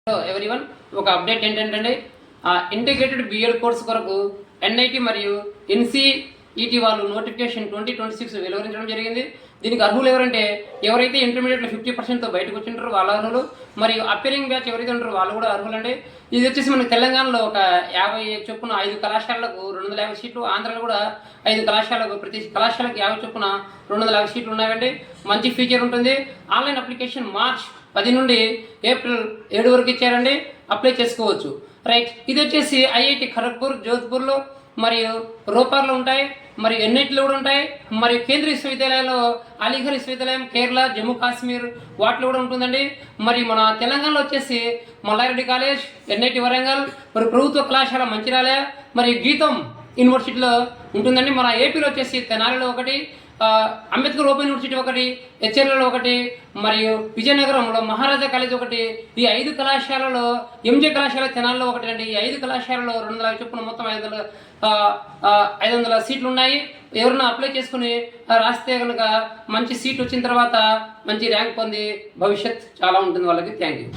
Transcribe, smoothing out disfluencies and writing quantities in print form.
Hello everyone, ఒక update ఏంటంటే integrated BEd course కొరకు ఎన్ఐటి మరియు ఎన్సిఈటి వాళ్ళు నోటిఫికేషన్ 2026 వెలువరించడం జరిగింది. దీనికి అర్హులు ఎవరంటే ఎవరైతే ఇంటర్మీడియట్లో 50%తో బయటకు వచ్చింటారో వాళ్ళ అర్హులు, మరియు అపీరింగ్ బ్యాచ్ ఎవరైతే ఉంటారో వాళ్ళు కూడా అర్హులండి. ఇది వచ్చేసి మనకి తెలంగాణలో ఒక 50 చొప్పున 5 కళాశాలలకు 250 సీట్లు, ఆంధ్రాలో కూడా 5 కళాశాలకు ప్రతి కళాశాలకు 50 చొప్పున 250 సీట్లు ఉన్నాయండి. మంచి ఫీచర్ ఉంటుంది. ఆన్లైన్ అప్లికేషన్ మార్చ్ 10 నుండి ఏప్రిల్ 7 వరకు ఇచ్చారండి. అప్లై చేసుకోవచ్చు. రైట్, ఇది వచ్చేసి ఐఐటి ఖరగ్పూర్, జోధ్పూర్లో మరియు రోపార్లో ఉంటాయి, మరియు ఎన్ఐటీలో కూడా ఉంటాయి, మరియు కేంద్రీయ విశ్వవిద్యాలయాల్లో అలీఘర్ విశ్వవిద్యాలయం, కేరళ, జమ్మూ కాశ్మీర్ వాటిలో కూడా ఉంటుందండి. మరి మన తెలంగాణలో వచ్చేసి మల్లారెడ్డి కాలేజ్, ఎన్ఐటి వరంగల్, మరి ప్రభుత్వ కళాశాల మంచిర్యాల, మరియు గీతం యూనివర్సిటీలో ఉంటుందండి. మన ఏపీలో వచ్చేసి తెనాలిలో ఒకటి, అంబేద్కర్ ఓపెన్ యూనివర్సిటీ ఒకటి, హెచ్ఎల్ఏలో ఒకటి, మరియు విజయనగరంలో మహారాజా కాలేజ్ ఒకటి. ఈ 5 కళాశాలలో ఎంజే కళాశాల తెనాల్లో ఒకటి అండి. ఈ 5 కళాశాలలో 250 చొప్పున మొత్తం 500 సీట్లు ఉన్నాయి. ఎవరైనా అప్లై చేసుకుని రాస్తే కనుక మంచి సీట్ వచ్చిన తర్వాత మంచి ర్యాంక్ పొంది భవిష్యత్ చాలా ఉంటుంది వాళ్ళకి. Thank you.